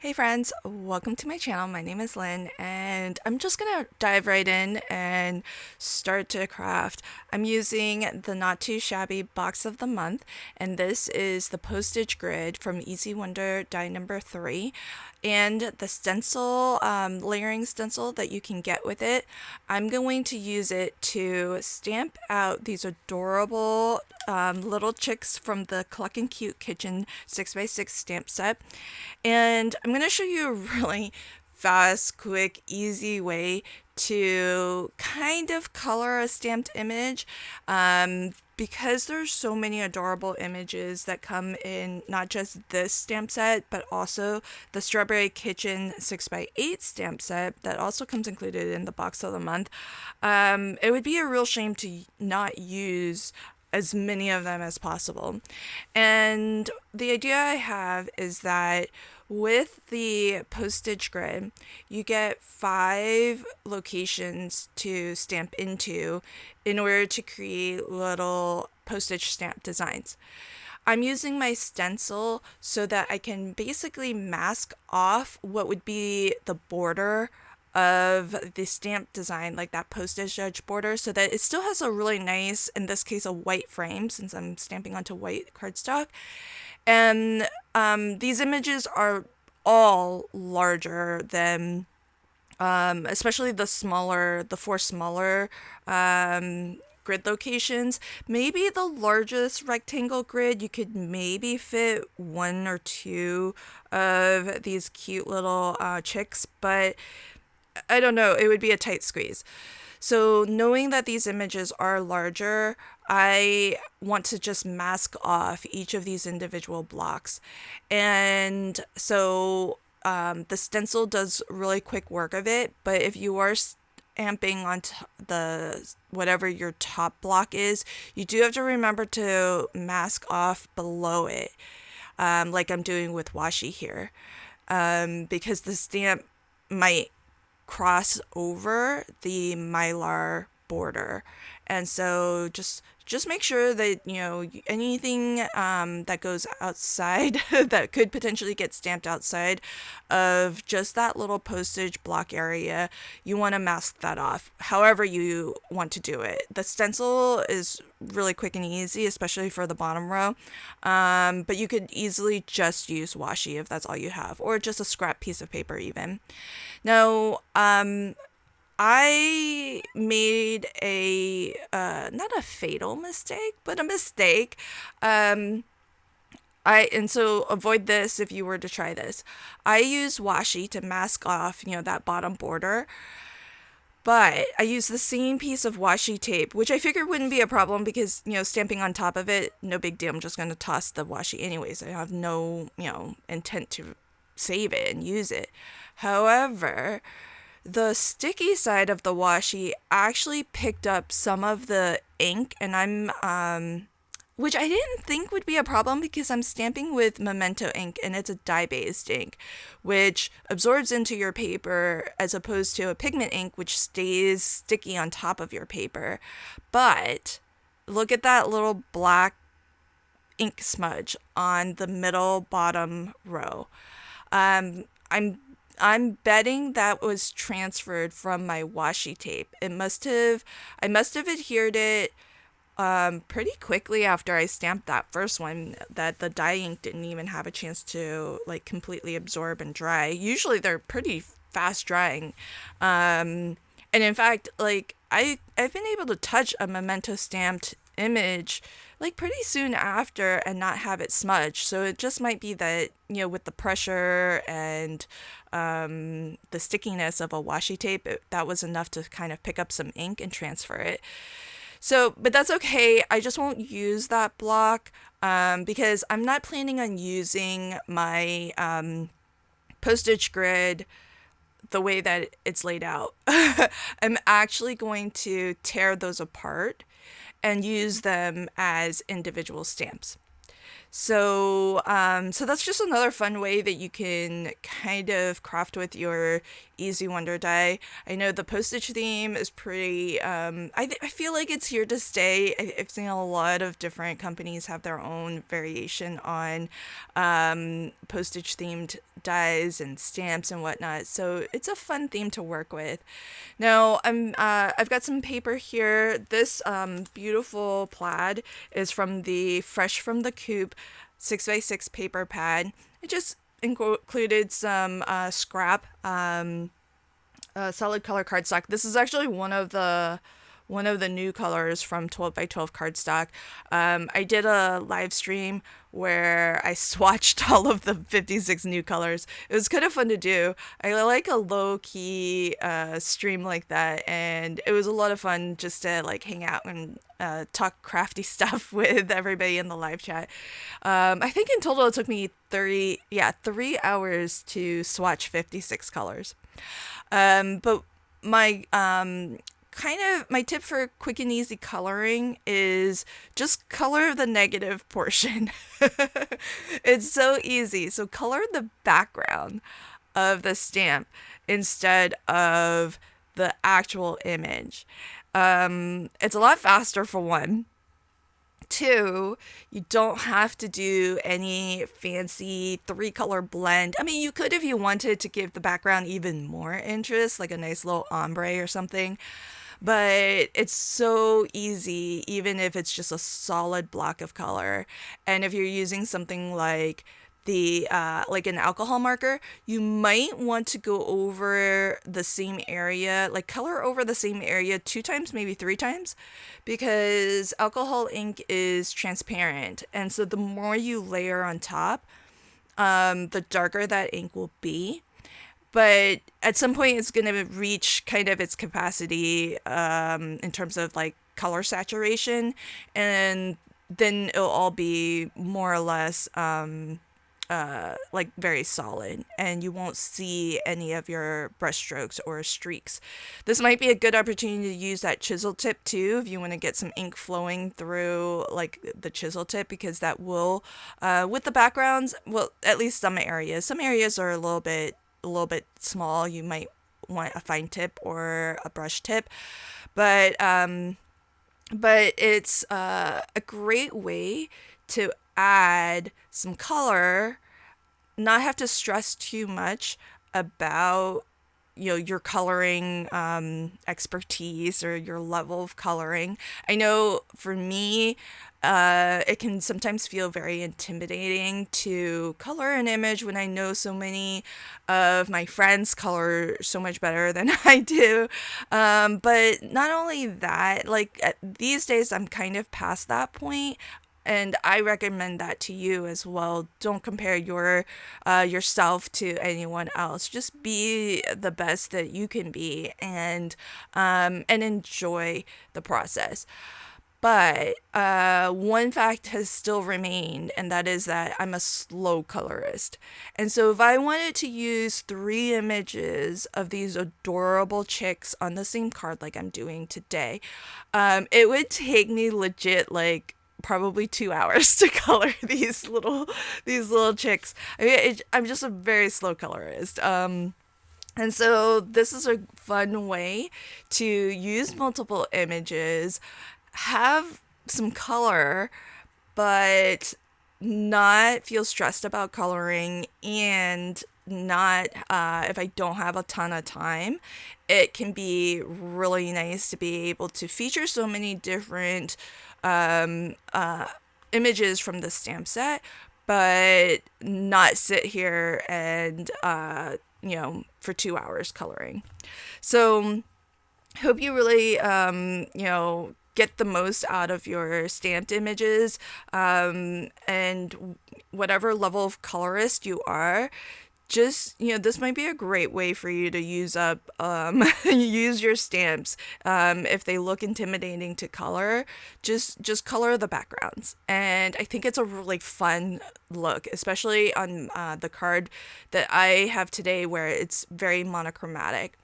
Hey friends, welcome to my channel. My name is Lynn and I'm just gonna dive right in and start to craft. I'm using the Not Too Shabby box of the month, and this is the postage grid from Easy Wonder die number 3 and the stencil, layering stencil that you can get with it. I'm going to use it to stamp out these adorable little chicks from the Cluck and Cute Kitchen 6x6 stamp set. And I'm going to show you a really fast, quick, easy way to kind of color a stamped image. Because there's so many adorable images that come in not just this stamp set, but also the Strawberry Kitchen 6x8 stamp set that also comes included in the box of the month. It would be a real shame to not use as many of them as possible. And the idea I have is that with the postage grid, you get 5 locations to stamp into in order to create little postage stamp designs. I'm using my stencil so that I can basically mask off what would be the border of the stamp design, like that postage edge border, so that it still has a really nice, in this case, a white frame since I'm stamping onto white cardstock. And these images are all larger than, especially the 4 smaller grid locations. Maybe the largest rectangle grid, you could maybe fit 1 or 2 of these cute little chicks, but I don't know, it would be a tight squeeze. So knowing that these images are larger, I want to just mask off each of these individual blocks. And so the stencil does really quick work of it, but if you are stamping on the whatever your top block is, you do have to remember to mask off below it, like I'm doing with washi here, because the stamp might cross over the mylar border. And so just make sure that, you know, anything that goes outside that could potentially get stamped outside of just that little postage block area, you want to mask that off however you want to do it. The stencil is really quick and easy, especially for the bottom row, but you could easily just use washi if that's all you have, or just a scrap piece of paper even. Now, I made a not a fatal mistake, but a mistake. And so avoid this if you were to try this. I use washi to mask off, you know, that bottom border. But I use the same piece of washi tape, which I figured wouldn't be a problem because, you know, stamping on top of it, no big deal. I'm just going to toss the washi anyways. I have no, you know, intent to save it and use it. However, the sticky side of the washi actually picked up some of the ink, and which I didn't think would be a problem because I'm stamping with Memento ink and it's a dye-based ink, which absorbs into your paper as opposed to a pigment ink, which stays sticky on top of your paper. But look at that little black ink smudge on the middle bottom row. I'm betting that was transferred from my washi tape. I must have adhered it pretty quickly after I stamped that first one, that the dye ink didn't even have a chance to like completely absorb and dry. Usually they're pretty fast drying. And in fact, like I've been able to touch a Memento stamped image like pretty soon after and not have it smudge. So it just might be that, you know, with the pressure and the stickiness of a washi tape, that was enough to kind of pick up some ink and transfer it. So, but that's okay. I just won't use that block because I'm not planning on using my postage grid the way that it's laid out. I'm actually going to tear those apart and use them as individual stamps. So that's just another fun way that you can kind of craft with your Easy Wonder die. I know the postage theme is pretty, I feel like it's here to stay. I've seen a lot of different companies have their own variation on postage themed dies and stamps and whatnot. So it's a fun theme to work with. Now I've got some paper here. This beautiful plaid is from the Fresh from the Coop 6x6 paper pad. It just included some scrap solid color cardstock. This is actually one of the new colors from 12 by 12 cardstock. I did a live stream where I swatched all of the 56 new colors. It was kind of fun to do. I like a low key stream like that, and it was a lot of fun just to like hang out and talk crafty stuff with everybody in the live chat. I think in total it took me 3 hours to swatch 56 colors. But my my tip for quick and easy coloring is just color the negative portion. It's so easy. So color the background of the stamp instead of the actual image. It's a lot faster for one. Two, you don't have to do any fancy 3-color blend. I mean, you could if you wanted to give the background even more interest, like a nice little ombre or something. But it's so easy, even if it's just a solid block of color. And if you're using something like like an alcohol marker, you might want to go over the same area, like color over the same area 2 times, maybe 3 times, because alcohol ink is transparent. And so the more you layer on top, the darker that ink will be. But at some point it's going to reach kind of its capacity in terms of like color saturation, and then it'll all be more or less like very solid, and you won't see any of your brush strokes or streaks. This might be a good opportunity to use that chisel tip too if you want to get some ink flowing through like the chisel tip, because that will with the backgrounds, well, at least some areas are a little bit small. You might want a fine tip or a brush tip, but it's a great way to add some color, not have to stress too much about your coloring expertise or your level of coloring. I know for me, it can sometimes feel very intimidating to color an image when I know so many of my friends color so much better than I do. But not only that, like these days I'm kind of past that point. And I recommend that to you as well. Don't compare yourself to anyone else. Just be the best that you can be, and enjoy the process. But one fact has still remained, and that is that I'm a slow colorist. And so if I wanted to use 3 images of these adorable chicks on the same card like I'm doing today, it would take me legit like probably 2 hours to color these little chicks. I mean, I'm just a very slow colorist. And so this is a fun way to use multiple images, have some color, but not feel stressed about coloring, and not if I don't have a ton of time, it can be really nice to be able to feature so many different images from the stamp set, but not sit here and for 2 hours coloring. So hope you really get the most out of your stamped images, and whatever level of colorist you are, just, this might be a great way for you to use up, use your stamps. If they look intimidating to color, just color the backgrounds. And I think it's a really fun look, especially on the card that I have today where it's very monochromatic.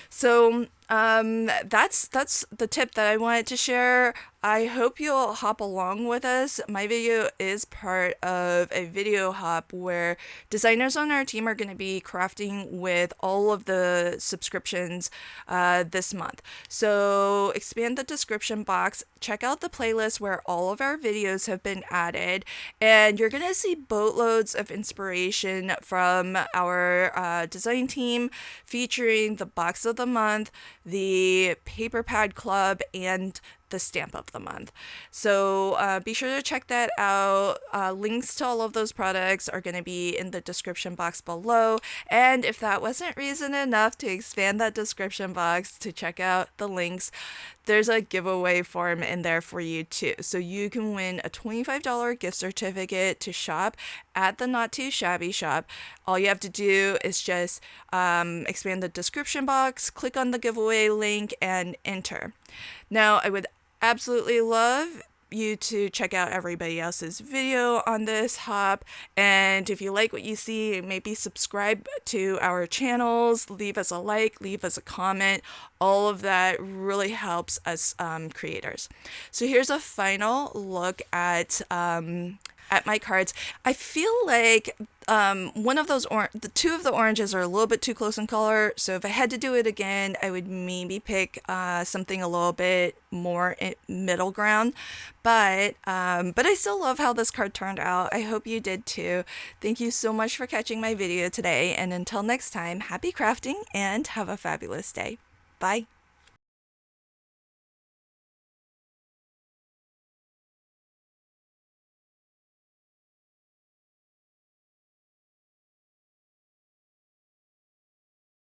So That's the tip that I wanted to share. I hope you'll hop along with us. My video is part of a video hop where designers on our team are going to be crafting with all of the subscriptions this month. So expand the description box, check out the playlist where all of our videos have been added, and you're going to see boatloads of inspiration from our design team featuring the box of the month, the paper pad club, and the stamp of the month. So be sure to check that out. Links to all of those products are going to be in the description box below. And if that wasn't reason enough to expand that description box to check out the links, there's a giveaway form in there for you too. So you can win a $25 gift certificate to shop at the Not Too Shabby shop. All you have to do is just expand the description box, click on the giveaway link, and enter. Now, I would absolutely love you to check out everybody else's video on this hop, and if you like what you see, maybe subscribe to our channels, leave us a like, leave us a comment. All of that really helps us creators. So here's a final look at my cards. I feel like one of those the two of the oranges are a little bit too close in color, so if I had to do it again, I would maybe pick something a little bit more middle ground. But I still love how this card turned out. I hope you did too. Thank you so much for catching my video today, and until next time, happy crafting and have a fabulous day. Bye.